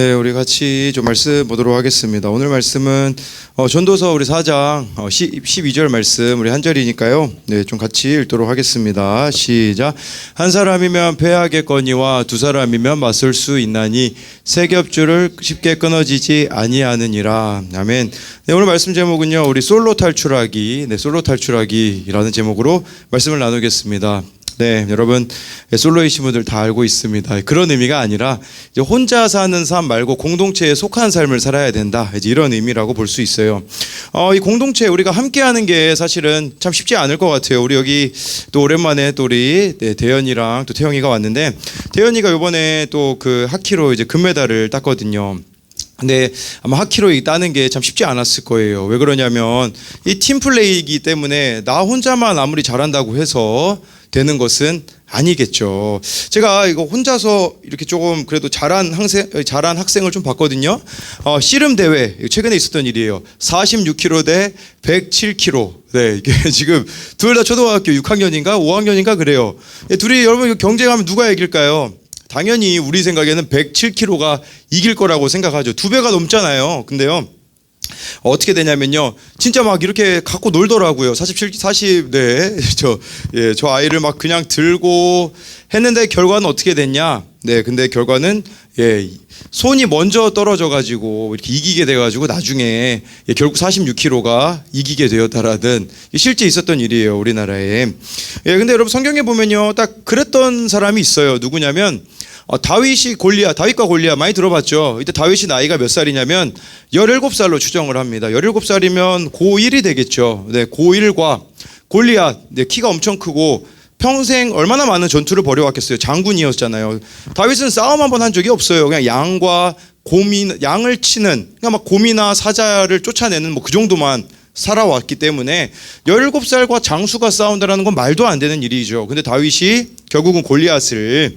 네, 우리 같이 좀 말씀 보도록 하겠습니다. 오늘 말씀은 전도서 우리 4장 12절 말씀 우리 한 절이니까요. 네, 좀 같이 읽도록 하겠습니다. 시작. 한 사람이면 패하겠거니와 두 사람이면 맞설 수 있나니 세 겹줄을 쉽게 끊어지지 아니하느니라. 아멘. 네, 오늘 말씀 제목은요, 우리 솔로 탈출하기, 솔로 탈출하기라는 제목으로 말씀을 나누겠습니다. 네, 여러분 솔로이신 분들 다 알고 있습니다. 그런 의미가 아니라 이제 혼자 사는 삶 말고 공동체에 속한 삶을 살아야 된다, 이제 이런 의미라고 볼 수 있어요. 이 공동체 우리가 함께하는 게 사실은 참 쉽지 않을 것 같아요. 우리 여기 또 오랜만에 또 우리 대현이랑 또 태영이가 왔는데, 대현이가 이번에 또 그 하키로 이제 금메달을 땄거든요. 근데 아마 하키로 따는 게 참 쉽지 않았을 거예요. 왜 그러냐면 이 팀플레이이기 때문에 나 혼자만 아무리 잘한다고 해서 되는 것은 아니겠죠. 제가 이거 혼자서 이렇게 조금 그래도 잘한 학생을 좀 봤거든요. 씨름 대회 최근에 있었던 일이에요. 46kg 대 107kg. 네, 이게 지금 둘 다 초등학교 6학년인가 5학년인가 그래요. 둘이 여러분 경쟁하면 누가 이길까요? 당연히 우리 생각에는 107kg가 이길 거라고 생각하죠. 2배가 넘잖아요. 근데요, 어떻게 되냐면요, 진짜 막 이렇게 갖고 놀더라고요. 저 아이를 막 그냥 들고 했는데 결과는 어떻게 됐냐? 네, 근데 결과는 손이 먼저 떨어져가지고 이렇게 이기게 돼가지고 나중에 결국 46kg가 이기게 되었다라는 실제 있었던 일이에요, 우리나라에. 근데 여러분 성경에 보면요, 딱 그랬던 사람이 있어요. 누구냐면 다윗과 골리앗 많이 들어봤죠? 이때 다윗이 나이가 몇 살이냐면 17살로 추정을 합니다. 17살이면 고1이 되겠죠. 네, 고1과 골리앗, 키가 엄청 크고 평생 얼마나 많은 전투를 벌여왔겠어요. 장군이었잖아요. 다윗은 싸움 한번 한 적이 없어요. 그냥 양을 치는, 그냥 막 곰이나 사자를 쫓아내는 그 정도만 살아왔기 때문에 17살과 장수가 싸운다는 건 말도 안 되는 일이죠. 근데 다윗이 결국은 골리앗을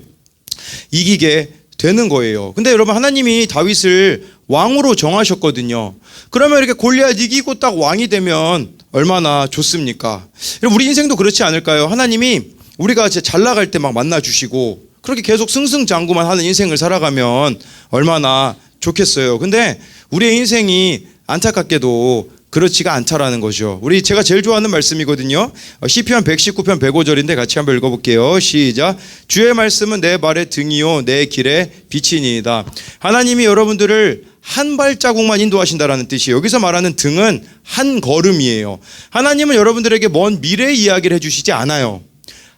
이기게 되는 거예요. 근데 여러분, 하나님이 다윗을 왕으로 정하셨거든요. 그러면 이렇게 골리앗 이기고 딱 왕이 되면 얼마나 좋습니까? 우리 인생도 그렇지 않을까요? 하나님이 우리가 진짜 잘 나갈 때 막 만나주시고 그렇게 계속 승승장구만 하는 인생을 살아가면 얼마나 좋겠어요. 근데 우리의 인생이 안타깝게도 그렇지가 않다라는 거죠. 제가 제일 좋아하는 말씀이거든요. 시편 119편 105절인데 같이 한번 읽어볼게요. 시작. 주의 말씀은 내 발의 등이요 내 길의 빛이니이다. 하나님이 여러분들을 한 발자국만 인도하신다라는 뜻이에요. 여기서 말하는 등은 한 걸음이에요. 하나님은 여러분들에게 먼 미래 이야기를 해주시지 않아요.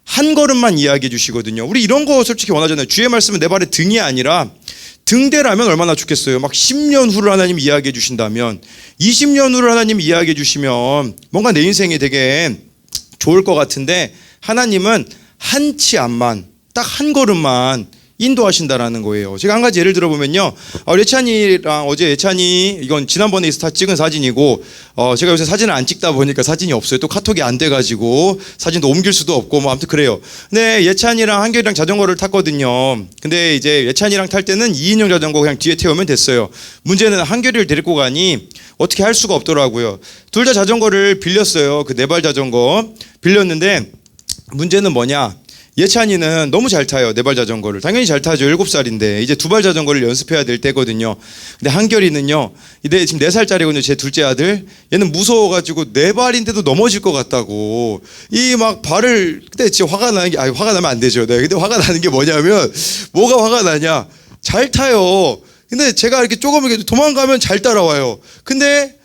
한 걸음만 이야기해 주시거든요. 우리 이런 거 솔직히 원하잖아요. 주의 말씀은 내 발의 등이 아니라 등대라면 얼마나 좋겠어요. 막 10년 후를 하나님 이야기해 주신다면, 20년 후를 하나님 이야기해 주시면 뭔가 내 인생이 되게 좋을 것 같은데, 하나님은 한 치 앞만, 딱 한 걸음만 인도하신다라는 거예요. 제가 한 가지 예를 들어보면요, 예찬이랑 어제 예찬이, 이건 지난번에 찍은 사진이고, 제가 요새 사진을 안 찍다 보니까 사진이 없어요. 또 카톡이 안 돼가지고 사진도 옮길 수도 없고 아무튼 그래요. 근데 예찬이랑 한결이랑 자전거를 탔거든요. 근데 이제 예찬이랑 탈 때는 2인용 자전거 그냥 뒤에 태우면 됐어요. 문제는 한결이를 데리고 가니 어떻게 할 수가 없더라고요. 둘 다 자전거를 빌렸어요. 그 4발 자전거 빌렸는데, 문제는 뭐냐? 예찬이는 너무 잘 타요. 4발 자전거를. 당연히 잘 타죠. 7살인데 이제 2발 자전거를 연습해야 될 때거든요. 근데 한결이는요, 지금 4살짜리거든요. 제 둘째 아들. 얘는 무서워가지고 4발인데도 넘어질 것 같다고 이 막 발을, 그때 진짜 화가 나는 게, 화가 나면 안 되죠. 네, 근데 화가 나는 게 뭐냐면, 뭐가 화가 나냐? 잘 타요. 근데 제가 이렇게 조금 이렇게 도망가면 잘 따라와요. 근데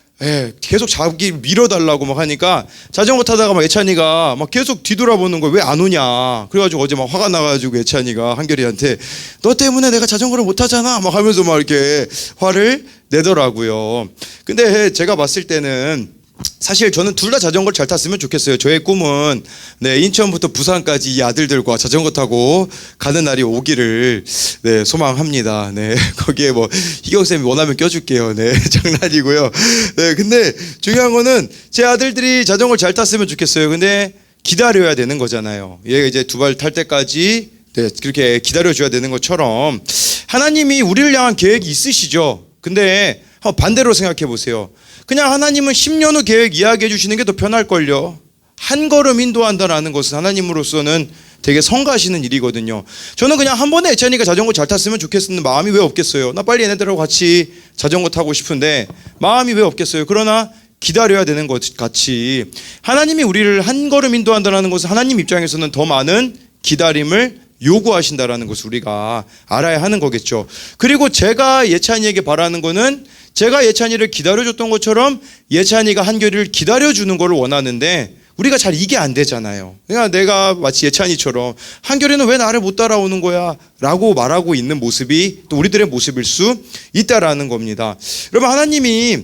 계속 자기 밀어달라고 막 하니까 자전거 타다가 막 예찬이가 막 계속 뒤돌아보는 거예요. 왜 안 오냐? 그래가지고 어제 막 화가 나가지고 예찬이가 한결이한테 너 때문에 내가 자전거를 못 타잖아 막 하면서 막 이렇게 화를 내더라고요. 근데 제가 봤을 때는 사실 저는 둘 다 자전거를 잘 탔으면 좋겠어요. 저의 꿈은 인천부터 부산까지 이 아들들과 자전거 타고 가는 날이 오기를 소망합니다. 거기에 희경쌤이 원하면 껴줄게요. 장난이고요. 근데 중요한 거는 제 아들들이 자전거를 잘 탔으면 좋겠어요. 근데 기다려야 되는 거잖아요. 얘가 이제 2발 탈 때까지 그렇게 기다려줘야 되는 것처럼 하나님이 우리를 향한 계획이 있으시죠. 근데 반대로 생각해 보세요. 그냥 하나님은 10년 후 계획 이야기해 주시는 게 더 편할걸요. 한 걸음 인도한다라는 것은 하나님으로서는 되게 성가시는 일이거든요. 저는 그냥 한 번에 예찬이가 자전거 잘 탔으면 좋겠는 마음이 왜 없겠어요. 나 빨리 얘네들하고 같이 자전거 타고 싶은데 마음이 왜 없겠어요. 그러나 기다려야 되는 것 같이 하나님이 우리를 한 걸음 인도한다는 것은 하나님 입장에서는 더 많은 기다림을 요구하신다라는 것을 우리가 알아야 하는 거겠죠. 그리고 제가 예찬이에게 바라는 거는 제가 예찬이를 기다려줬던 것처럼 예찬이가 한결을 기다려주는 걸 원하는데 우리가 잘 이게 안 되잖아요. 그러니까 내가 마치 예찬이처럼 한결이는 왜 나를 못 따라오는 거야? 라고 말하고 있는 모습이 또 우리들의 모습일 수 있다라는 겁니다. 여러분, 하나님이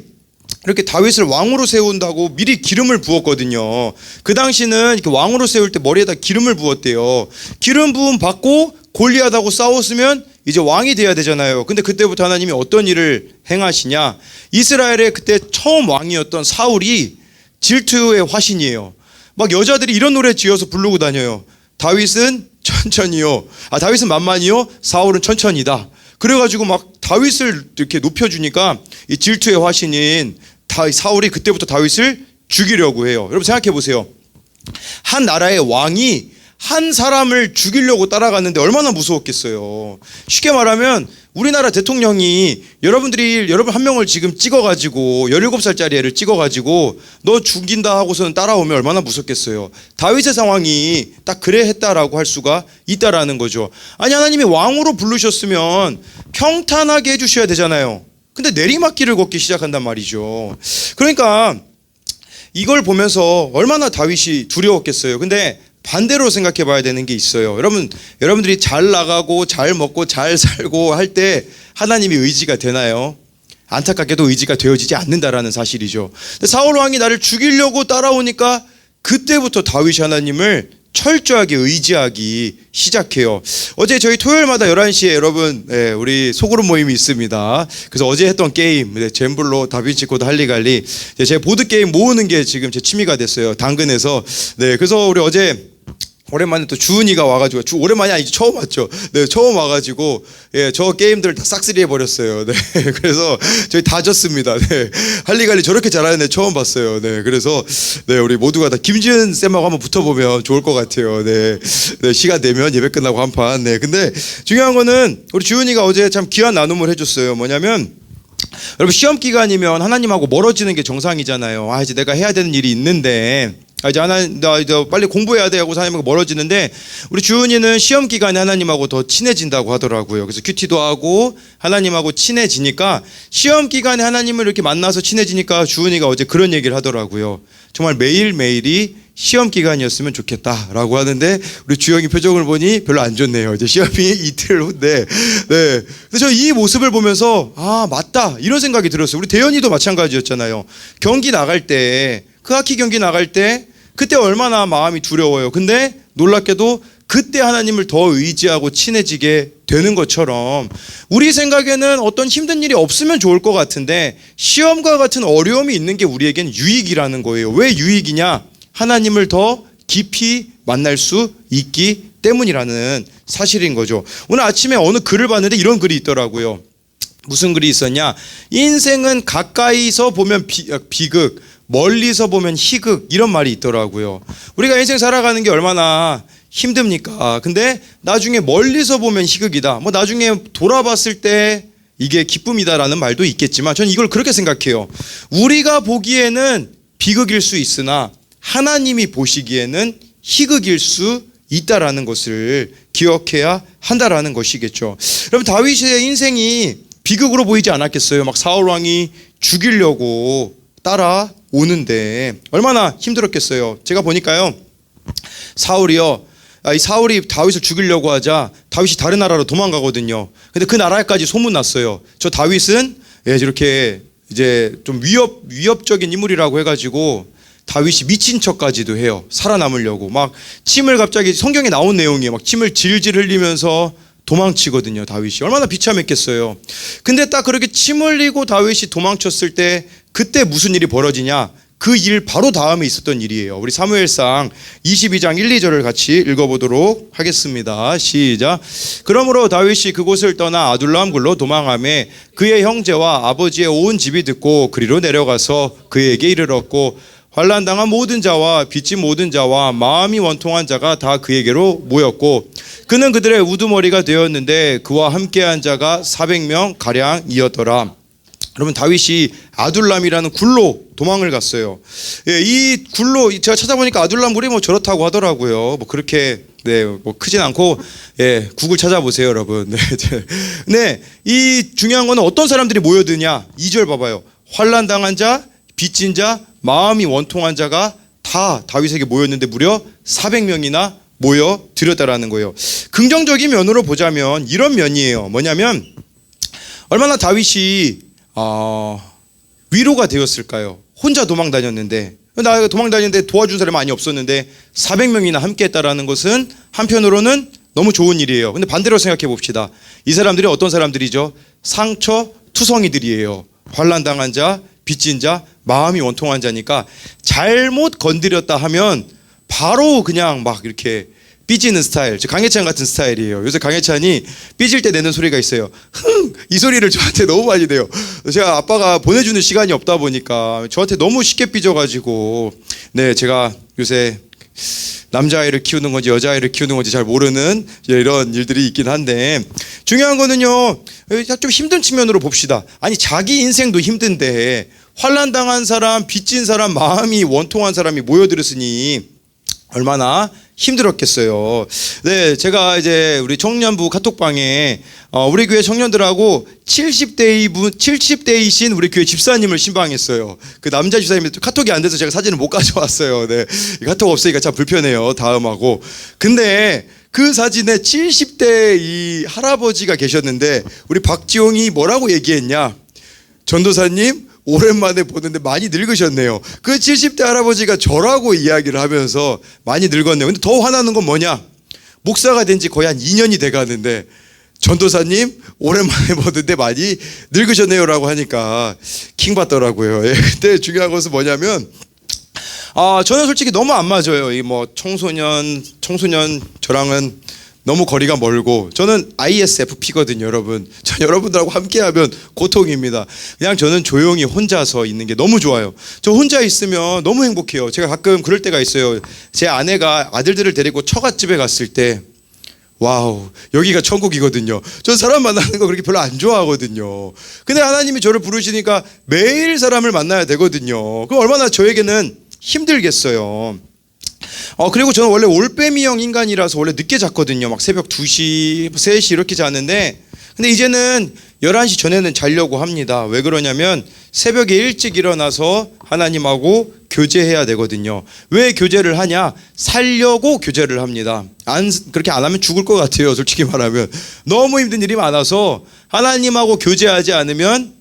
이렇게 다윗을 왕으로 세운다고 미리 기름을 부었거든요. 그 당시는 이렇게 왕으로 세울 때 머리에다 기름을 부었대요. 기름 부음 받고 골리앗하고 싸웠으면 이제 왕이 돼야 되잖아요. 근데 그때부터 하나님이 어떤 일을 행하시냐? 이스라엘의 그때 처음 왕이었던 사울이 질투의 화신이에요. 막 여자들이 이런 노래 지어서 부르고 다녀요. 다윗은 천천히요. 다윗은 만만히요. 사울은 천천히다. 그래가지고 막 다윗을 이렇게 높여주니까 이 질투의 화신인 사울이 그때부터 다윗을 죽이려고 해요. 여러분 생각해 보세요. 한 나라의 왕이 한 사람을 죽이려고 따라갔는데 얼마나 무서웠겠어요. 쉽게 말하면 우리나라 대통령이 여러분 한 명을 지금 찍어가지고 17살짜리 애를 찍어가지고 너 죽인다 하고서는 따라오면 얼마나 무섭겠어요. 다윗의 상황이 딱 그래 했다라고 할 수가 있다라는 거죠. 아니, 하나님이 왕으로 부르셨으면 평탄하게 해주셔야 되잖아요. 근데 내리막길을 걷기 시작한단 말이죠. 그러니까 이걸 보면서 얼마나 다윗이 두려웠겠어요. 근데 반대로 생각해 봐야 되는 게 있어요. 여러분들이 잘 나가고 잘 먹고 잘 살고 할 때 하나님이 의지가 되나요? 안타깝게도 의지가 되어지지 않는다라는 사실이죠. 근데 사울 왕이 나를 죽이려고 따라오니까 그때부터 다윗이 하나님을 철저하게 의지하기 시작해요. 어제 저희 토요일마다 11시에 여러분 우리 소그룹 모임이 있습니다. 그래서 어제 했던 게임 젠블로 다빈치 코드 할리갈리 제 보드게임 모으는 게 지금 제 취미가 됐어요. 당근에서. 그래서 우리 어제 오랜만에 또 주은이가 와가지고 오랜만이 아니죠. 처음 왔죠. 처음 와가지고 저 게임들을 다 싹쓸이 해버렸어요. 그래서 저희 다 졌습니다. 할리갈리 저렇게 잘하는 애 처음 봤어요. 그래서 우리 모두가 다 김지은 쌤하고 한번 붙어보면 좋을 것 같아요. 시간 되면 예배 끝나고 한 판. 근데 중요한 거는 우리 주은이가 어제 참 귀한 나눔을 해줬어요. 뭐냐면 여러분 시험 기간이면 하나님하고 멀어지는 게 정상이잖아요. 이제 내가 해야 되는 일이 있는데 이제 나 이제 빨리 공부해야 돼 하고 하나님하고 멀어지는데 우리 주은이는 시험 기간에 하나님하고 더 친해진다고 하더라고요. 그래서 큐티도 하고 하나님하고 친해지니까 시험 기간에 하나님을 이렇게 만나서 친해지니까 주은이가 어제 그런 얘기를 하더라고요. 정말 매일매일이 시험 기간이었으면 좋겠다라고 하는데 우리 주영이 표정을 보니 별로 안 좋네요. 이제 시험이 이틀 후인데 그래서 저 이 모습을 보면서 맞다 이런 생각이 들었어요. 우리 대현이도 마찬가지였잖아요. 경기 나갈 때 그 하키 경기 나갈 때 그때 얼마나 마음이 두려워요. 근데 놀랍게도 그때 하나님을 더 의지하고 친해지게 되는 것처럼 우리 생각에는 어떤 힘든 일이 없으면 좋을 것 같은데 시험과 같은 어려움이 있는 게 우리에겐 유익이라는 거예요. 왜 유익이냐? 하나님을 더 깊이 만날 수 있기 때문이라는 사실인 거죠. 오늘 아침에 어느 글을 봤는데 이런 글이 있더라고요. 무슨 글이 있었냐? 인생은 가까이서 보면 비극, 멀리서 보면 희극, 이런 말이 있더라고요. 우리가 인생 살아가는 게 얼마나 힘듭니까? 근데 나중에 멀리서 보면 희극이다. 나중에 돌아봤을 때 이게 기쁨이다라는 말도 있겠지만 저는 이걸 그렇게 생각해요. 우리가 보기에는 비극일 수 있으나 하나님이 보시기에는 희극일 수 있다라는 것을 기억해야 한다라는 것이겠죠. 여러분, 다윗의 인생이 비극으로 보이지 않았겠어요? 막 사울 왕이 죽이려고 따라오는데 얼마나 힘들었겠어요. 제가 보니까요, 사울이 다윗을 죽이려고 하자 다윗이 다른 나라로 도망가거든요. 근데 그 나라까지 소문났어요. 저 다윗은 이렇게 이제 좀 위협적인 인물이라고 해가지고 다윗이 미친 척까지도 해요. 살아남으려고 막 침을 갑자기 성경에 나온 내용이에요. 막 침을 질질 흘리면서 도망치거든요. 다윗이 얼마나 비참했겠어요. 근데 딱 그렇게 침 흘리고 다윗이 도망쳤을 때 그때 무슨 일이 벌어지냐? 그 일 바로 다음에 있었던 일이에요. 우리 사무엘상 22장 1, 2절을 같이 읽어보도록 하겠습니다. 시작. 그러므로 다윗이 그곳을 떠나 아둘람 굴로 도망하매 그의 형제와 아버지의 온 집이 듣고 그리로 내려가서 그에게 이르렀고 환난당한 모든 자와 빚진 모든 자와 마음이 원통한 자가 다 그에게로 모였고 그는 그들의 우두머리가 되었는데 그와 함께한 자가 400명 가량이었더라. 여러분, 다윗이 아둘람이라는 굴로 도망을 갔어요. 예, 이 굴로 제가 찾아보니까 아둘람 굴이 뭐 저렇다고 하더라고요. 뭐 그렇게 뭐 크진 않고, 예, 구글 찾아보세요, 여러분. 네, 이 중요한 거는 어떤 사람들이 모여드냐. 2절 봐봐요. 환난 당한 자, 빚진 자, 마음이 원통한 자가 다 다윗에게 모였는데 무려 400명이나 모여 드렸다라는 거예요. 긍정적인 면으로 보자면 이런 면이에요. 뭐냐면 얼마나 다윗이 위로가 되었을까요? 혼자 도망 다녔는데, 나 도망 다녔는데 도와준 사람이 많이 없었는데 400명이나 함께 했다라는 것은 한편으로는 너무 좋은 일이에요. 근데 반대로 생각해 봅시다. 이 사람들이 어떤 사람들이죠? 상처 투성이들이에요. 환난 당한 자, 빚진 자, 마음이 원통한 자니까 잘못 건드렸다 하면 바로 그냥 막 이렇게 삐지는 스타일. 강혜찬 같은 스타일이에요. 요새 강혜찬이 삐질 때 내는 소리가 있어요. 흥! 이 소리를 저한테 너무 많이 내요. 제가 아빠가 보내주는 시간이 없다 보니까 저한테 너무 쉽게 삐져가지고, 네, 제가 요새 남자아이를 키우는 건지 여자아이를 키우는 건지 잘 모르는 이런 일들이 있긴 한데, 중요한 거는요, 좀 힘든 측면으로 봅시다. 아니, 자기 인생도 힘든데 환난 당한 사람, 빚진 사람, 마음이 원통한 사람이 모여들었으니 얼마나 힘들었겠어요. 네, 제가 이제 우리 청년부 카톡방에 우리 교회 청년들하고 70대이신 우리 교회 집사님을 신방했어요. 그 남자 집사님이 카톡이 안 돼서 제가 사진을 못 가져왔어요. 네, 카톡 없으니까 참 불편해요. 다음하고. 근데 그 사진에 70대 이 할아버지가 계셨는데 우리 박지용이 뭐라고 얘기했냐? 전도사님, 오랜만에 보는데 많이 늙으셨네요. 그 70대 할아버지가 저라고 이야기를 하면서 많이 늙었네요. 근데 더 화나는 건 뭐냐? 목사가 된 지 거의 한 2년이 돼 가는데 전도사님 오랜만에 보는데 많이 늙으셨네요라고 하니까 킹 받더라고요. 예, 근데 중요한 것은 뭐냐면 저는 솔직히 너무 안 맞아요. 이 뭐 청소년 저랑은 너무 거리가 멀고, 저는 ISFP거든요, 여러분. 저 여러분들하고 함께하면 고통입니다. 그냥 저는 조용히 혼자서 있는 게 너무 좋아요. 저 혼자 있으면 너무 행복해요. 제가 가끔 그럴 때가 있어요. 제 아내가 아들들을 데리고 처갓집에 갔을 때, 와우, 여기가 천국이거든요. 전 사람 만나는 거 그렇게 별로 안 좋아하거든요. 근데 하나님이 저를 부르시니까 매일 사람을 만나야 되거든요. 그럼 얼마나 저에게는 힘들겠어요. 그리고 저는 원래 올빼미형 인간이라서 원래 늦게 잤거든요. 막 새벽 2시, 3시 이렇게 자는데, 근데 이제는 11시 전에는 자려고 합니다. 왜 그러냐면 새벽에 일찍 일어나서 하나님하고 교제해야 되거든요. 왜 교제를 하냐? 살려고 교제를 합니다. 그렇게 안 하면 죽을 것 같아요. 솔직히 말하면 너무 힘든 일이 많아서 하나님하고 교제하지 않으면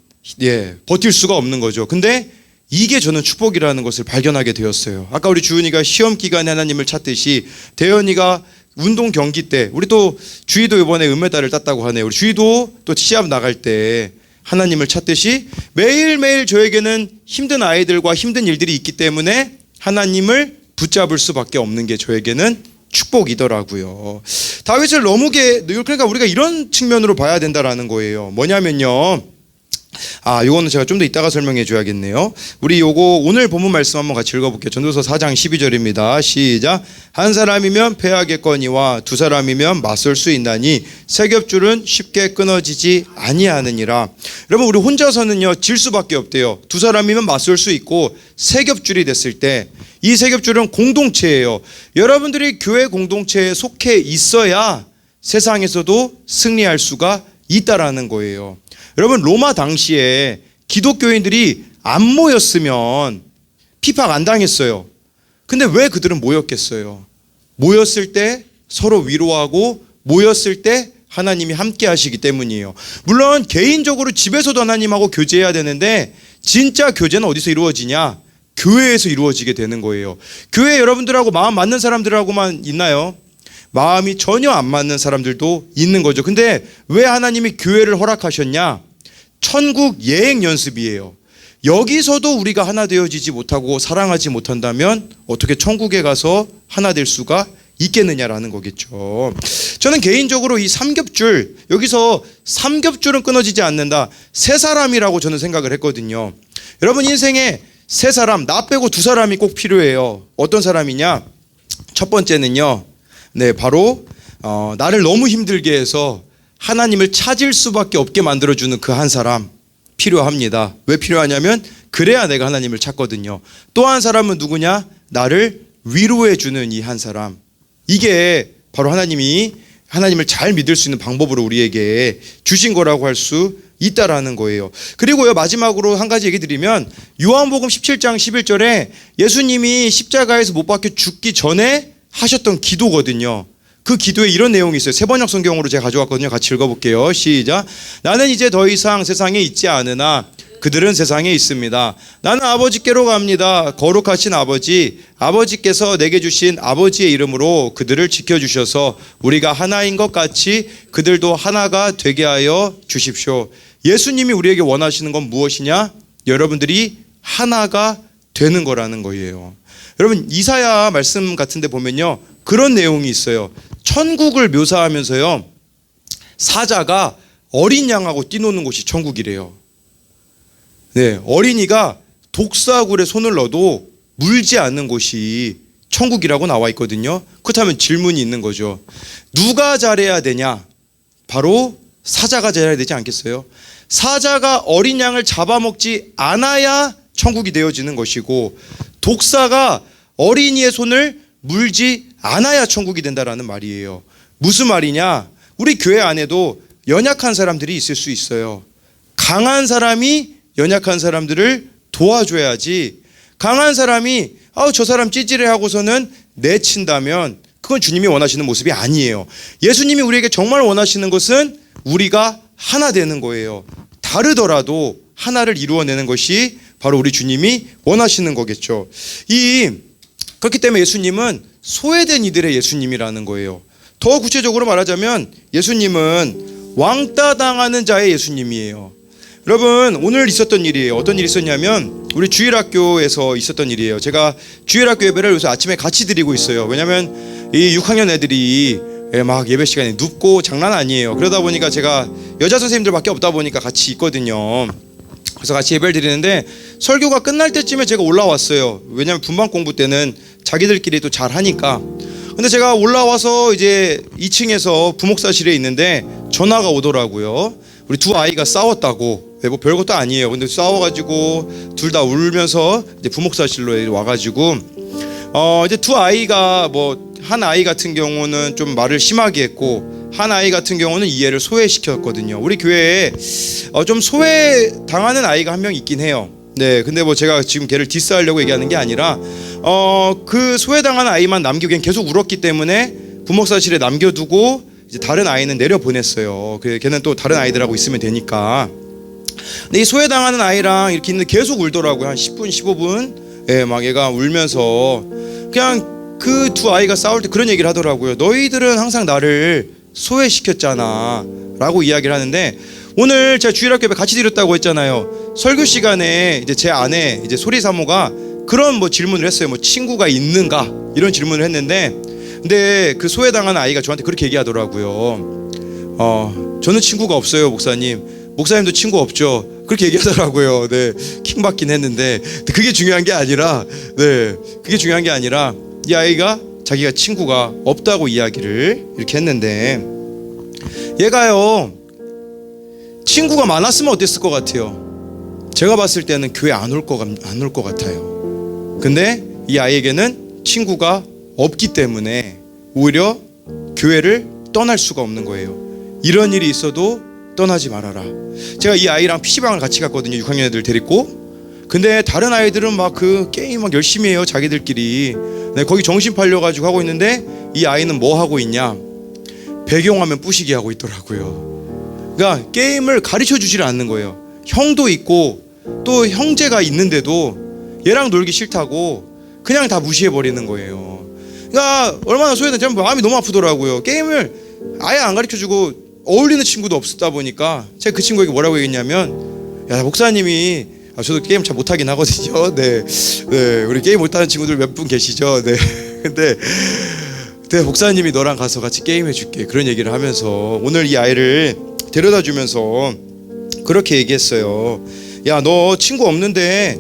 버틸 수가 없는 거죠. 근데 이게 저는 축복이라는 것을 발견하게 되었어요. 아까 우리 주은이가 시험 기간에 하나님을 찾듯이 대현이가 운동 경기 때, 우리 또 주희도 이번에 은메달을 땄다고 하네요. 우리 주희도 또 시합 나갈 때 하나님을 찾듯이 매일매일 저에게는 힘든 아이들과 힘든 일들이 있기 때문에 하나님을 붙잡을 수밖에 없는 게 저에게는 축복이더라고요. 다윗을 그러니까 우리가 이런 측면으로 봐야 된다라는 거예요. 뭐냐면요, 요거는 제가 좀 더 이따가 설명해 줘야겠네요. 우리 요거 오늘 본문 말씀 한번 같이 읽어볼게요. 전도서 4장 12절입니다. 시작. 한 사람이면 패하겠거니와 두 사람이면 맞설 수 있나니 세 겹줄은 쉽게 끊어지지 아니하느니라. 여러분, 우리 혼자서는요 질 수밖에 없대요. 두 사람이면 맞설 수 있고 세 겹줄이 됐을 때 이 세 겹줄은 공동체예요. 여러분들이 교회 공동체에 속해 있어야 세상에서도 승리할 수가 있다라는 거예요. 여러분, 로마 당시에 기독교인들이 안 모였으면 피박 안 당했어요. 근데 왜 그들은 모였겠어요? 모였을 때 서로 위로하고 모였을 때 하나님이 함께 하시기 때문이에요. 물론 개인적으로 집에서도 하나님하고 교제해야 되는데 진짜 교제는 어디서 이루어지냐? 교회에서 이루어지게 되는 거예요. 교회 여러분들하고 마음 맞는 사람들하고만 있나요? 마음이 전혀 안 맞는 사람들도 있는 거죠. 근데 왜 하나님이 교회를 허락하셨냐? 천국 예행 연습이에요. 여기서도 우리가 하나 되어지지 못하고 사랑하지 못한다면 어떻게 천국에 가서 하나 될 수가 있겠느냐라는 거겠죠. 저는 개인적으로 이 삼겹줄, 여기서 삼겹줄은 끊어지지 않는다, 세 사람이라고 저는 생각을 했거든요. 여러분, 인생에 세 사람, 나 빼고 두 사람이 꼭 필요해요. 어떤 사람이냐? 첫 번째는요, 네, 바로 나를 너무 힘들게 해서 하나님을 찾을 수밖에 없게 만들어주는 그 한 사람 필요합니다. 왜 필요하냐면 그래야 내가 하나님을 찾거든요. 또 한 사람은 누구냐? 나를 위로해주는 이 한 사람. 이게 바로 하나님을 잘 믿을 수 있는 방법으로 우리에게 주신 거라고 할 수 있다라는 거예요. 그리고요, 마지막으로 한 가지 얘기 드리면 요한복음 17장 11절에 예수님이 십자가에서 못 박혀 죽기 전에 하셨던 기도거든요. 그 기도에 이런 내용이 있어요. 세번역 성경으로 제가 가져왔거든요. 같이 읽어볼게요. 시작. 나는 이제 더 이상 세상에 있지 않으나 그들은 세상에 있습니다. 나는 아버지께로 갑니다. 거룩하신 아버지, 아버지께서 내게 주신 아버지의 이름으로 그들을 지켜주셔서 우리가 하나인 것 같이 그들도 하나가 되게 하여 주십시오. 예수님이 우리에게 원하시는 건 무엇이냐? 여러분들이 하나가 되는 거라는 거예요. 여러분, 이사야 말씀 같은 데 보면요, 그런 내용이 있어요. 천국을 묘사하면서요, 사자가 어린 양하고 뛰노는 곳이 천국이래요. 네, 어린이가 독사굴에 손을 넣어도 물지 않는 곳이 천국이라고 나와 있거든요. 그렇다면 질문이 있는 거죠. 누가 잘해야 되냐? 바로 사자가 잘해야 되지 않겠어요? 사자가 어린 양을 잡아먹지 않아야 천국이 되어지는 것이고, 독사가 어린이의 손을 물지 않아야 천국이 된다라는 말이에요. 무슨 말이냐? 우리 교회 안에도 연약한 사람들이 있을 수 있어요. 강한 사람이 연약한 사람들을 도와줘야지, 강한 사람이 저 사람 찌질해 하고서는 내친다면 그건 주님이 원하시는 모습이 아니에요. 예수님이 우리에게 정말 원하시는 것은 우리가 하나 되는 거예요. 다르더라도 하나를 이루어내는 것이 바로 우리 주님이 원하시는 거겠죠. 그렇기 때문에 예수님은 소외된 이들의 예수님이라는 거예요. 더 구체적으로 말하자면 예수님은 왕따 당하는 자의 예수님이에요. 여러분, 오늘 있었던 일이에요. 어떤 일이 있었냐면 우리 주일학교에서 있었던 일이에요. 제가 주일학교 예배를 요새 아침에 같이 드리고 있어요. 왜냐하면 이 6학년 애들이 막 예배 시간에 눕고 장난 아니에요. 그러다 보니까 제가 여자 선생님들밖에 없다 보니까 같이 있거든요. 그래서 같이 예배를 드리는데 설교가 끝날 때쯤에 제가 올라왔어요. 왜냐하면 분반 공부 때는 자기들끼리 또 잘 하니까. 근데 제가 올라와서 이제 2층에서 부목사실에 있는데 전화가 오더라고요. 우리 두 아이가 싸웠다고. 뭐 별것도 아니에요. 근데 싸워가지고 둘 다 울면서 이제 부목사실로 와가지고 이제 두 아이가 한 아이 같은 경우는 좀 말을 심하게 했고, 한 아이 같은 경우는 이해를 소외시켰거든요. 우리 교회에 좀 소외 당하는 아이가 한 명 있긴 해요. 네, 근데 제가 지금 걔를 디스하려고 얘기하는 게 아니라 그 소외당한 아이만 남기고 그냥 계속 울었기 때문에 부목사실에 남겨두고 이제 다른 아이는 내려 보냈어요. 걔는 또 다른 아이들하고 있으면 되니까. 근데 이 소외당하는 아이랑 이렇게 있는데 계속 울더라고요. 한 10분, 15분. 예, 막 얘가 울면서 그냥 그 두 아이가 싸울 때 그런 얘기를 하더라고요. 너희들은 항상 나를 소외시켰잖아 라고 이야기를 하는데, 오늘 제가 주일학교 예배 같이 드렸다고 했잖아요. 설교 시간에 이제 제 아내 이제 소리 사모가 그런 질문을 했어요. 친구가 있는가? 이런 질문을 했는데, 근데 그 소외당한 아이가 저한테 그렇게 얘기하더라고요. 저는 친구가 없어요, 목사님. 목사님도 친구 없죠? 그렇게 얘기하더라고요. 네, 킹받긴 했는데 그게 중요한 게 아니라, 이 아이가 자기가 친구가 없다고 이야기를 이렇게 했는데, 얘가요 친구가 많았으면 어땠을 것 같아요? 제가 봤을 때는 교회 안 올 것 같아요. 근데 이 아이에게는 친구가 없기 때문에 오히려 교회를 떠날 수가 없는 거예요. 이런 일이 있어도 떠나지 말아라. 제가 이 아이랑 PC방을 같이 갔거든요. 6학년 애들 데리고. 근데 다른 아이들은 막 그 게임 막 열심히 해요, 자기들끼리. 네, 거기 정신 팔려가지고 하고 있는데 이 아이는 뭐 하고 있냐? 배경화면 부시기 하고 있더라고요. 그러니까 게임을 가르쳐 주질 않는 거예요. 형도 있고 또 형제가 있는데도 얘랑 놀기 싫다고 그냥 다 무시해 버리는 거예요. 그러니까 얼마나 소외된지 마음이 너무 아프더라고요. 게임을 아예 안 가르쳐 주고 어울리는 친구도 없다 보니까 제가 그 친구에게 뭐라고 얘기했냐면, 야, 목사님이 저도 게임 잘 못하긴 하거든요. 네, 우리 게임 못하는 친구들 몇 분 계시죠? 네, 근데 목사님이 너랑 가서 같이 게임 해줄게. 그런 얘기를 하면서 오늘 이 아이를 데려다 주면서 그렇게 얘기했어요. 야, 너 친구 없는데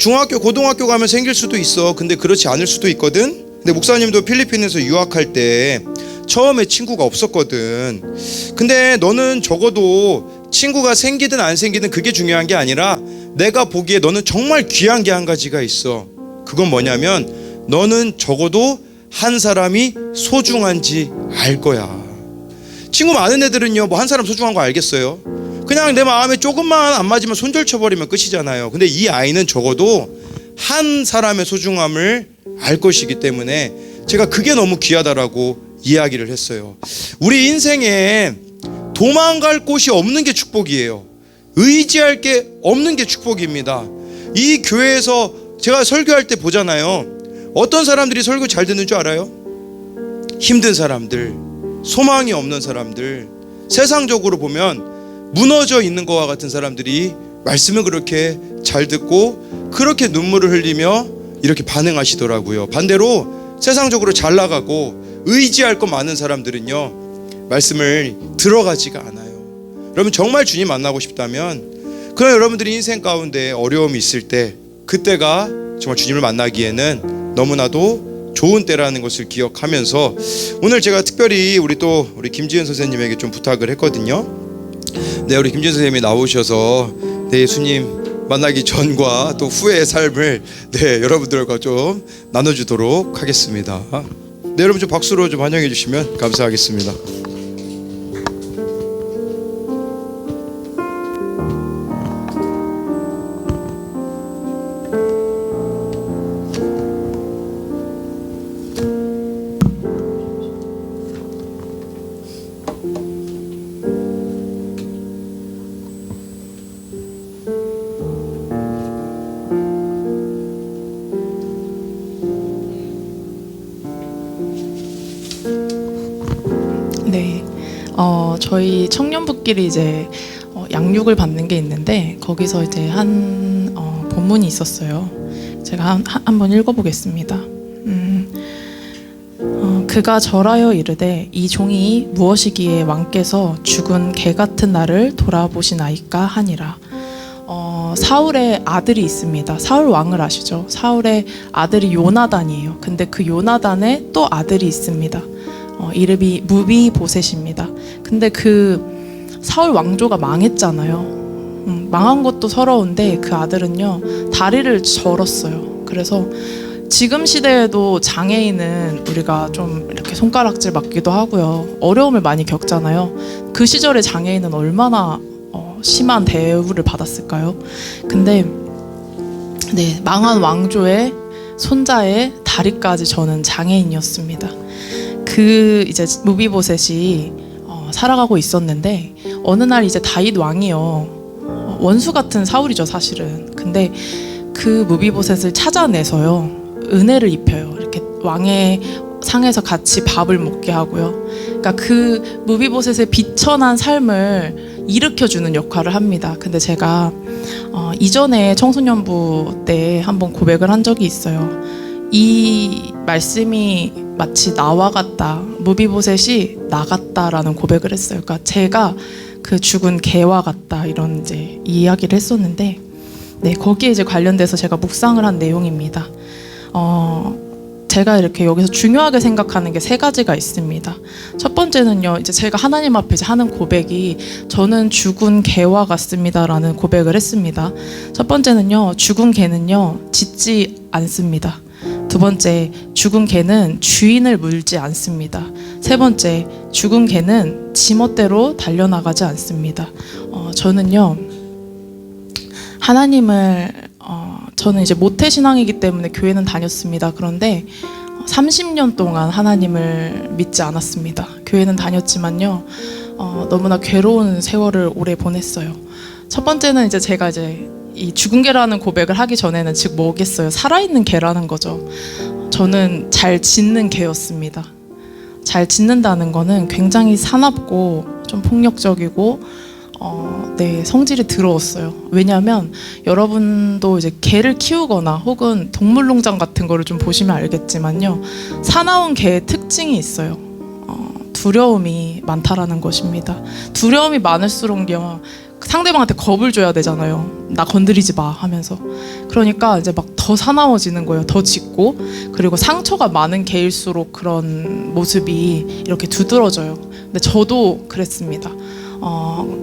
중학교, 고등학교 가면 생길 수도 있어. 근데 그렇지 않을 수도 있거든. 근데 목사님도 필리핀에서 유학할 때 처음에 친구가 없었거든. 근데 너는 적어도 친구가 생기든 안 생기든 그게 중요한 게 아니라 내가 보기에 너는 정말 귀한 게 한 가지가 있어. 그건 뭐냐면 너는 적어도 한 사람이 소중한지 알 거야. 친구 많은 애들은요, 뭐 한 사람 소중한 거 알겠어요? 그냥 내 마음에 조금만 안 맞으면 손절쳐버리면 끝이잖아요. 근데 이 아이는 적어도 한 사람의 소중함을 알 것이기 때문에 제가 그게 너무 귀하다라고 이야기를 했어요. 우리 인생에 도망갈 곳이 없는 게 축복이에요. 의지할 게 없는 게 축복입니다. 이 교회에서 제가 설교할 때 보잖아요. 어떤 사람들이 설교 잘 듣는 줄 알아요? 힘든 사람들, 소망이 없는 사람들, 세상적으로 보면 무너져 있는 것과 같은 사람들이 말씀을 그렇게 잘 듣고 그렇게 눈물을 흘리며 이렇게 반응하시더라고요. 반대로 세상적으로 잘 나가고 의지할 것 많은 사람들은요, 말씀을 들어가지가 않아요. 여러분 정말 주님 만나고 싶다면, 그럼 여러분들이 인생 가운데 어려움이 있을 때, 그때가 정말 주님을 만나기에는 너무나도 좋은 때라는 것을 기억하면서, 오늘 제가 특별히 우리 김지은 선생님에게 좀 부탁을 했거든요. 네, 우리 김지은 선생님이 나오셔서 예수님 만나기 전과 또 후의 삶을 여러분들과 좀 나눠주도록 하겠습니다. 네, 여러분 좀 박수로 좀 환영해 주시면 감사하겠습니다. 네, 저희 청년부끼리 이제 양육을 받는 게 있는데, 거기서 이제 한 본문이 있었어요. 제가 한번 읽어보겠습니다. 그가 절하여 이르되 이 종이 무엇이기에 왕께서 죽은 개 같은 나를 돌아보시나이까 하니라. 사울의 아들이 있습니다. 사울 왕을 아시죠? 사울의 아들이 요나단이에요. 근데 그 요나단에 또 아들이 있습니다. 이름이 무비보셋입니다. 근데 그 사울 왕조가 망했잖아요. 망한 것도 서러운데 그 아들은요, 다리를 절었어요. 그래서 지금 시대에도 장애인은 우리가 좀 이렇게 손가락질 맞기도 하고요, 어려움을 많이 겪잖아요. 그 시절의 장애인은 얼마나 심한 대우를 받았을까요? 근데 망한 왕조의 손자의 다리까지 저는 장애인이었습니다. 그 이제 무비보셋이 살아가고 있었는데, 어느 날 이제 다윗 왕이요, 원수 같은 사울이죠 사실은. 근데 그 무비보셋을 찾아내서요, 은혜를 입혀요. 이렇게 왕의 상에서 같이 밥을 먹게 하고요. 그러니까 그 무비보셋의 비천한 삶을 일으켜주는 역할을 합니다. 근데 제가 이전에 청소년부 때 한번 고백을 한 적이 있어요. 이 말씀이 마치 나와 같다, 무비보셋이 나 같다라는 고백을 했어요. 그러니까 제가 그 죽은 개와 같다, 이런 이제 이야기를 했었는데, 거기에 이제 관련돼서 제가 묵상을 한 내용입니다. 제가 이렇게 여기서 중요하게 생각하는 게 세 가지가 있습니다. 첫 번째는요, 이제 제가 하나님 앞에 이제 하는 고백이 저는 죽은 개와 같습니다라는 고백을 했습니다. 첫 번째는요, 죽은 개는요 짖지 않습니다. 두 번째, 죽은 개는 주인을 물지 않습니다. 세 번째, 죽은 개는 지멋대로 달려나가지 않습니다. 저는요, 하나님을 저는 이제 모태신앙이기 때문에 교회는 다녔습니다. 그런데 30년 동안 하나님을 믿지 않았습니다. 교회는 다녔지만요, 너무나 괴로운 세월을 오래 보냈어요. 첫 번째는 이제 제가 이제 이 죽은 개라는 고백을 하기 전에는 즉 뭐겠어요? 살아있는 개라는 거죠. 저는 잘 짖는 개였습니다. 잘 짖는다는 거는 굉장히 사납고 좀 폭력적이고 성질이 더러웠어요. 왜냐하면 여러분도 이제 개를 키우거나 혹은 동물농장 같은 거를 좀 보시면 알겠지만요, 사나운 개의 특징이 있어요. 두려움이 많다라는 것입니다. 두려움이 많을수록요, 상대방한테 겁을 줘야 되잖아요. 나 건드리지 마 하면서. 그러니까 이제 막 더 사나워지는 거예요. 더 짖고. 그리고 상처가 많은 개일수록 그런 모습이 이렇게 두드러져요. 근데 저도 그랬습니다.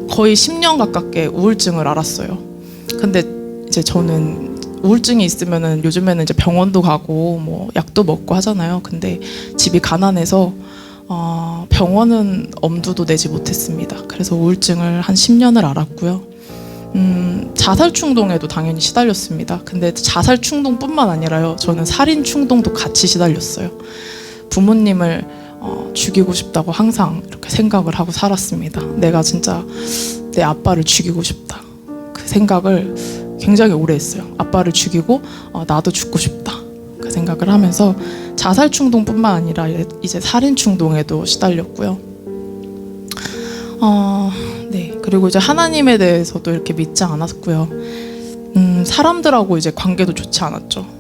거의 10년 가깝게 우울증을 앓았어요. 근데 이제 저는 우울증이 있으면은 요즘에는 이제 병원도 가고 뭐 약도 먹고 하잖아요. 근데 집이 가난해서 병원은 엄두도 내지 못했습니다. 그래서 우울증을 한 10년을 앓았고요. 자살 충동에도 당연히 시달렸습니다. 근데 자살 충동뿐만 아니라요. 저는 살인 충동도 같이 시달렸어요. 부모님을 죽이고 싶다고 항상 이렇게 생각을 하고 살았습니다. 내가 진짜 내 아빠를 죽이고 싶다. 그 생각을 굉장히 오래 했어요. 아빠를 죽이고 나도 죽고 싶다. 그 생각을 하면서 자살 충동뿐만 아니라 이제 살인 충동에도 시달렸고요. 네. 그리고 이제 하나님에 대해서도 이렇게 믿지 않았고요. 사람들하고 이제 관계도 좋지 않았죠.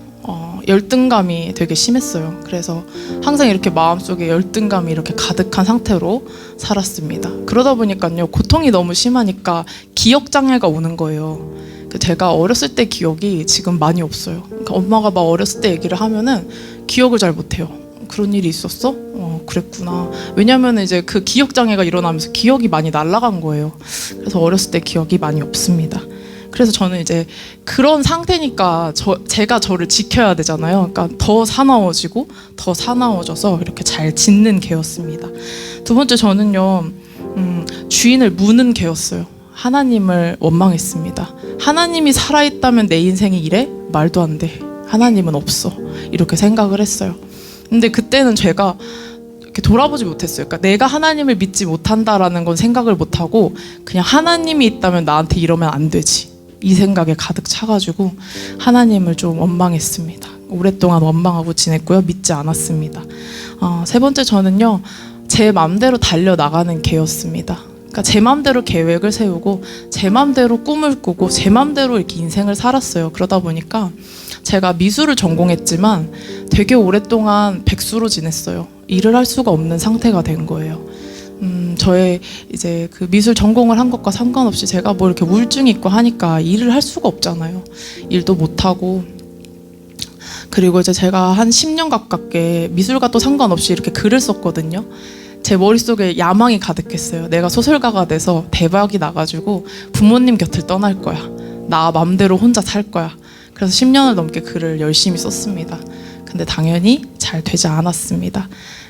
열등감이 되게 심했어요. 그래서 항상 이렇게 마음속에 열등감이 이렇게 가득한 상태로 살았습니다. 그러다 보니까요, 고통이 너무 심하니까 기억 장애가 오는 거예요. 제가 어렸을 때 기억이 지금 많이 없어요. 그러니까 엄마가 막 어렸을 때 얘기를 하면은 기억을 잘 못해요. 그런 일이 있었어? 그랬구나. 왜냐면 이제 그 기억 장애가 일어나면서 기억이 많이 날아간 거예요. 그래서 어렸을 때 기억이 많이 없습니다. 그래서 저는 이제 그런 상태니까 제가 저를 지켜야 되잖아요. 그러니까 더 사나워지고 더 사나워져서 이렇게 잘 짖는 개였습니다. 두 번째, 저는요, 주인을 무는 개였어요. 하나님을 원망했습니다. 하나님이 살아있다면 내 인생이 이래? 말도 안 돼. 하나님은 없어. 이렇게 생각을 했어요. 근데 그때는 제가 이렇게 돌아보지 못했어요. 그러니까 내가 하나님을 믿지 못한다라는 건 생각을 못하고 그냥 하나님이 있다면 나한테 이러면 안 되지. 이 생각에 가득 차가지고 하나님을 좀 원망했습니다. 오랫동안 원망하고 지냈고요. 믿지 않았습니다. 세 번째, 저는요, 제 마음대로 달려나가는 개였습니다. 그러니까 제 마음대로 계획을 세우고 제 마음대로 꿈을 꾸고 제 마음대로 이렇게 인생을 살았어요. 그러다 보니까 제가 미술을 전공했지만 되게 오랫동안 백수로 지냈어요. 일을 할 수가 없는 상태가 된 거예요. 저의 이제 그 미술 전공을 한 것과 상관없이 제가 뭐 이렇게 우울증이 있고 하니까 일을 할 수가 없잖아요. 일도 못 하고. 그리고 이제 제가 한 10년 가깝게 미술과 또 상관없이 이렇게 글을 썼거든요. 제 머릿속에 야망이 가득했어요. 내가 소설가가 돼서 대박이 나가지고 부모님 곁을 떠날 거야. 나 맘대로 혼자 살 거야. 그래서 10년을 넘게 글을 열심히 썼습니다. 근데 당연히 잘 되지 않았습니다.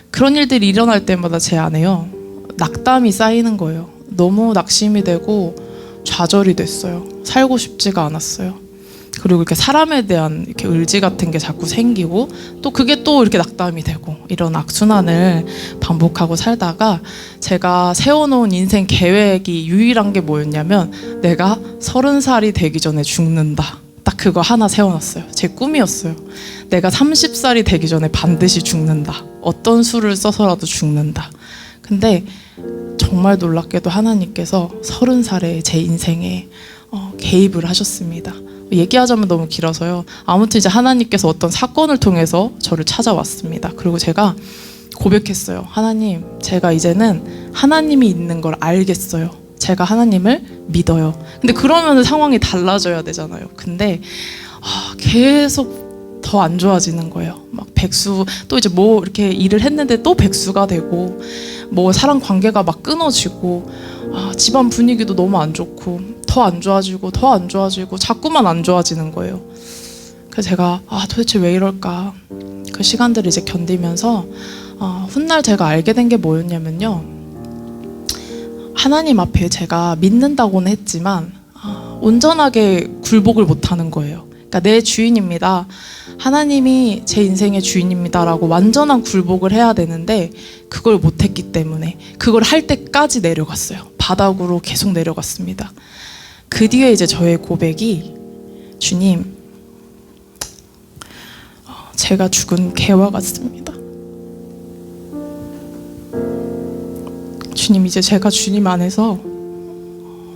그런 일들이 일어날 때마다 제 안에요, 낙담이 쌓이는 거예요. 너무 낙심이 되고 좌절이 됐어요. 살고 싶지가 않았어요. 그리고 이렇게 사람에 대한 이렇게 의지 같은 게 자꾸 생기고 또 그게 또 이렇게 낙담이 되고 이런 악순환을 반복하고 살다가 제가 세워놓은 인생 계획이 유일한 게 뭐였냐면 내가 30살이 되기 전에 죽는다. 딱 그거 하나 세워놨어요. 제 꿈이었어요. 내가 30살이 되기 전에 반드시 죽는다. 어떤 수를 써서라도 죽는다. 근데 정말 놀랍게도 하나님께서 30살에 제 인생에 개입을 하셨습니다. 얘기하자면 너무 길어서요. 아무튼 이제 하나님께서 어떤 사건을 통해서 저를 찾아왔습니다. 그리고 제가 고백했어요. 하나님, 제가 이제는 하나님이 있는 걸 알겠어요. 제가 하나님을 믿어요. 근데 그러면 상황이 달라져야 되잖아요. 근데 계속 더 안 좋아지는 거예요. 막 백수, 또 이제 뭐 이렇게 일을 했는데 또 백수가 되고, 뭐 사람 관계가 막 끊어지고, 집안 분위기도 너무 안 좋고, 더 안 좋아지고 더 안 좋아지고 자꾸만 안 좋아지는 거예요. 그래서 제가 도대체 왜 이럴까, 그 시간들을 이제 견디면서 훗날 제가 알게 된 게 뭐였냐면요, 하나님 앞에 제가 믿는다고는 했지만 온전하게 굴복을 못하는 거예요. 그러니까 내 주인입니다, 하나님이 제 인생의 주인입니다라고 완전한 굴복을 해야 되는데 그걸 못했기 때문에 그걸 할 때까지 내려갔어요. 바닥으로 계속 내려갔습니다. 그 뒤에 이제 저의 고백이, 주님, 제가 죽은 개와 같습니다. 주님, 이제 제가 주님 안에서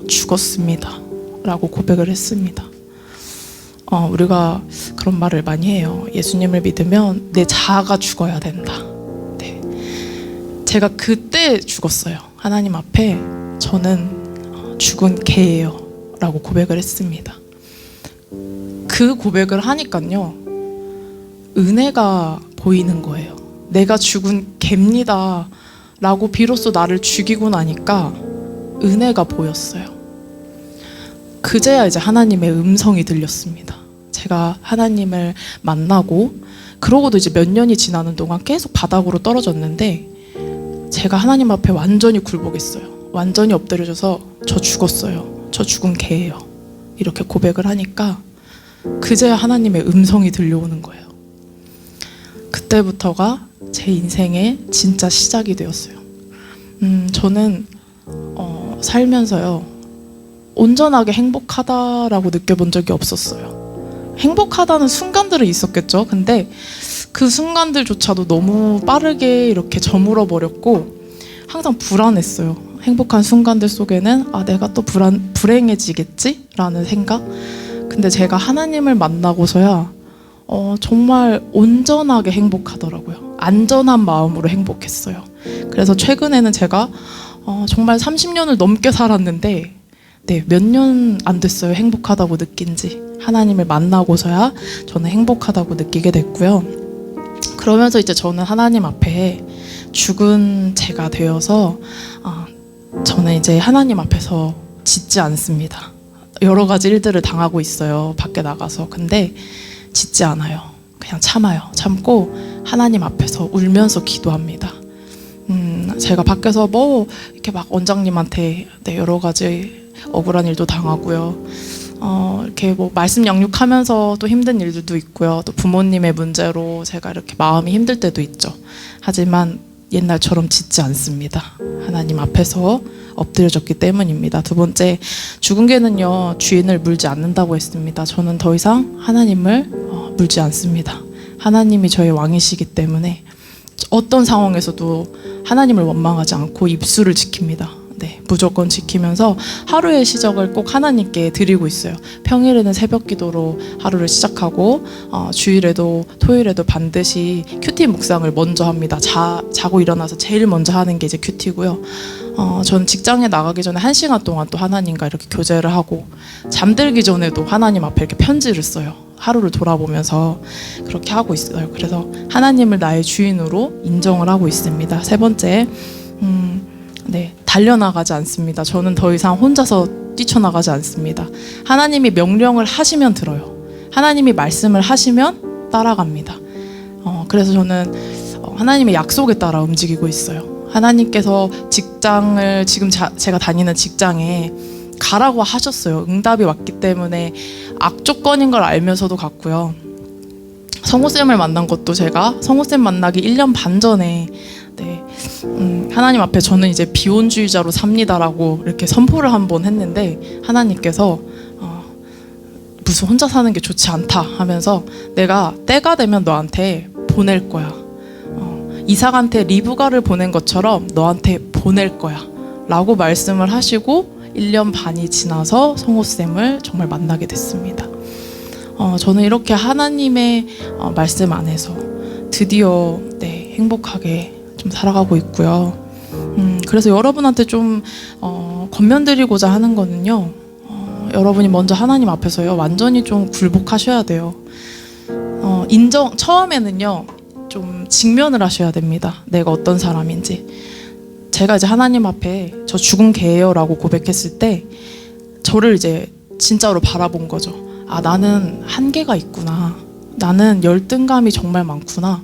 죽었습니다 라고 고백을 했습니다. 우리가 그런 말을 많이 해요. 예수님을 믿으면 내 자아가 죽어야 된다. 제가 그때 죽었어요. 하나님 앞에 저는 죽은 개예요 라고 고백을 했습니다. 그 고백을 하니까요, 은혜가 보이는 거예요. 내가 죽은 개입니다 라고 비로소 나를 죽이고 나니까 은혜가 보였어요. 그제야 이제 하나님의 음성이 들렸습니다. 제가 하나님을 만나고, 그러고도 이제 몇 년이 지나는 동안 계속 바닥으로 떨어졌는데, 제가 하나님 앞에 완전히 굴복했어요. 완전히 엎드려져서 저 죽었어요. 저 죽은 개예요. 이렇게 고백을 하니까 그제야 하나님의 음성이 들려오는 거예요. 그때부터가 제 인생의 진짜 시작이 되었어요. 저는 살면서요, 온전하게 행복하다라고 느껴본 적이 없었어요. 행복하다는 순간들은 있었겠죠. 근데 그 순간들조차도 너무 빠르게 이렇게 저물어 버렸고, 항상 불안했어요. 행복한 순간들 속에는 내가 또 불행해지겠지? 라는 생각? 근데 제가 하나님을 만나고서야 정말 온전하게 행복하더라고요. 안전한 마음으로 행복했어요. 그래서 최근에는 제가 정말 30년을 넘게 살았는데, 몇 년 안 됐어요. 행복하다고 느낀 지. 하나님을 만나고서야 저는 행복하다고 느끼게 됐고요. 그러면서 이제 저는 하나님 앞에 죽은 제가 되어서 저는 이제 하나님 앞에서 짖지 않습니다. 여러 가지 일들을 당하고 있어요. 밖에 나가서. 근데 짖지 않아요. 그냥 참아요. 참고 하나님 앞에서 울면서 기도합니다. 제가 밖에서 이렇게 막 원장님한테 여러 가지 억울한 일도 당하고요. 이렇게 말씀 양육하면서 또 힘든 일들도 있고요. 또 부모님의 문제로 제가 이렇게 마음이 힘들 때도 있죠. 하지만 옛날처럼 짖지 않습니다. 하나님 앞에서 엎드려졌기 때문입니다. 두 번째, 죽은 개는요, 주인을 물지 않는다고 했습니다. 저는 더 이상 하나님을 물지 않습니다. 하나님이 저의 왕이시기 때문에 어떤 상황에서도 하나님을 원망하지 않고 입술을 지킵니다. 무조건 지키면서 하루의 시작을 꼭 하나님께 드리고 있어요. 평일에는 새벽 기도로 하루를 시작하고, 주일에도 토요일에도 반드시 큐티 묵상을 먼저 합니다. 자고 일어나서 제일 먼저 하는 게 이제 큐티고요. 전 직장에 나가기 전에 1시간 동안 또 하나님과 이렇게 교제를 하고, 잠들기 전에도 하나님 앞에 이렇게 편지를 써요. 하루를 돌아보면서 그렇게 하고 있어요. 그래서 하나님을 나의 주인으로 인정을 하고 있습니다. 세 번째, 달려나가지 않습니다. 저는 더 이상 혼자서 뛰쳐나가지 않습니다. 하나님이 명령을 하시면 들어요. 하나님이 말씀을 하시면 따라갑니다. 그래서 저는 하나님의 약속에 따라 움직이고 있어요. 하나님께서 직장을 지금 제가 다니는 직장에 가라고 하셨어요. 응답이 왔기 때문에 악조건인 걸 알면서도 갔고요. 성호쌤을 만난 것도 제가 성호쌤 만나기 1년 반 전에 하나님 앞에 저는 이제 비혼주의자로 삽니다라고 이렇게 선포를 한번 했는데, 하나님께서 무슨 혼자 사는 게 좋지 않다 하면서 내가 때가 되면 너한테 보낼 거야. 이삭한테 리브가를 보낸 것처럼 너한테 보낼 거야 라고 말씀을 하시고 1년 반이 지나서 성호쌤을 정말 만나게 됐습니다. 저는 이렇게 하나님의 말씀 안에서 드디어 행복하게 좀 살아가고 있고요. 그래서 여러분한테 좀 권면드리고자 하는 거는요, 여러분이 먼저 하나님 앞에서요, 완전히 좀 굴복하셔야 돼요. 처음에는요, 좀 직면을 하셔야 됩니다. 내가 어떤 사람인지. 제가 이제 하나님 앞에 저 죽은 개예요 라고 고백했을 때 저를 이제 진짜로 바라본 거죠. 나는 한계가 있구나. 나는 열등감이 정말 많구나.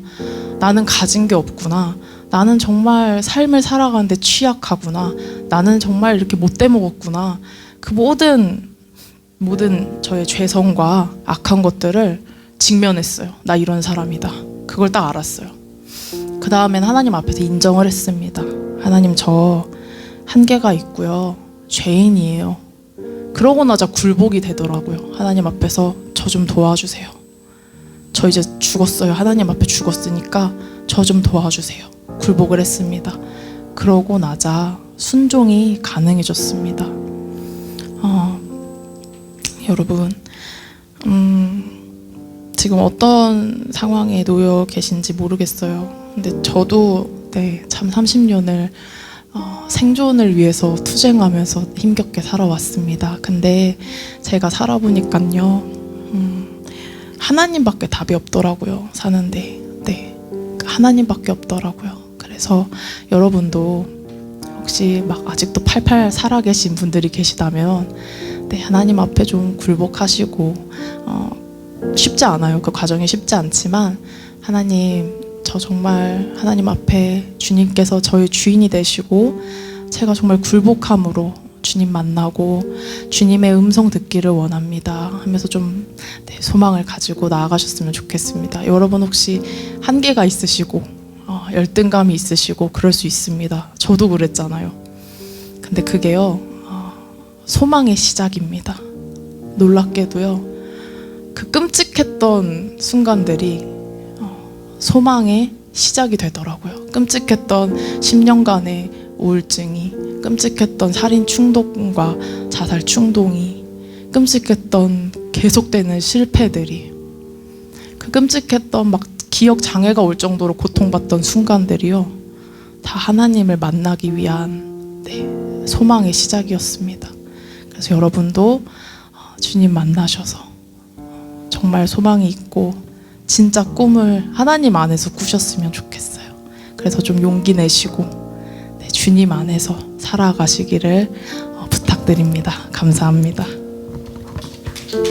나는 가진 게 없구나. 나는 정말 삶을 살아가는데 취약하구나. 나는 정말 이렇게 못돼 먹었구나. 그 모든 저의 죄성과 악한 것들을 직면했어요. 나 이런 사람이다. 그걸 딱 알았어요. 그 다음엔 하나님 앞에서 인정을 했습니다. 하나님, 저 한계가 있고요. 죄인이에요. 그러고 나자 굴복이 되더라고요. 하나님 앞에서 저 좀 도와주세요. 저 이제 죽었어요. 하나님 앞에 죽었으니까 저 좀 도와주세요. 굴복을 했습니다. 그러고 나자 순종이 가능해졌습니다. 여러분, 지금 어떤 상황에 놓여 계신지 모르겠어요. 근데 저도 참 30년을 생존을 위해서 투쟁하면서 힘겹게 살아왔습니다. 근데 제가 살아보니까요, 하나님밖에 답이 없더라고요. 사는데, 네, 하나님밖에 없더라고요. 그래서 여러분도 혹시 막 아직도 팔팔 살아계신 분들이 계시다면, 네, 하나님 앞에 좀 굴복하시고, 쉽지 않아요. 그 과정이 쉽지 않지만, 하나님, 저 정말 하나님 앞에 주님께서 저의 주인이 되시고, 제가 정말 굴복함으로 주님 만나고 주님의 음성 듣기를 원합니다 하면서 좀, 네, 소망을 가지고 나아가셨으면 좋겠습니다. 여러분 혹시 한계가 있으시고 열등감이 있으시고 그럴 수 있습니다. 저도 그랬잖아요. 근데 그게요, 소망의 시작입니다. 놀랍게도요, 그 끔찍했던 순간들이 소망의 시작이 되더라고요. 끔찍했던 10년간의 우울증이, 끔찍했던 살인 충동과 자살 충동이, 끔찍했던 계속되는 실패들이, 그 끔찍했던 막 기억 장애가 올 정도로 고통받던 순간들이요, 다 하나님을 만나기 위한, 네, 소망의 시작이었습니다. 그래서 여러분도 주님 만나셔서 정말 소망이 있고 진짜 꿈을 하나님 안에서 꾸셨으면 좋겠어요. 그래서 좀 용기 내시고, 네, 주님 안에서 살아가시기를 부탁드립니다. 감사합니다.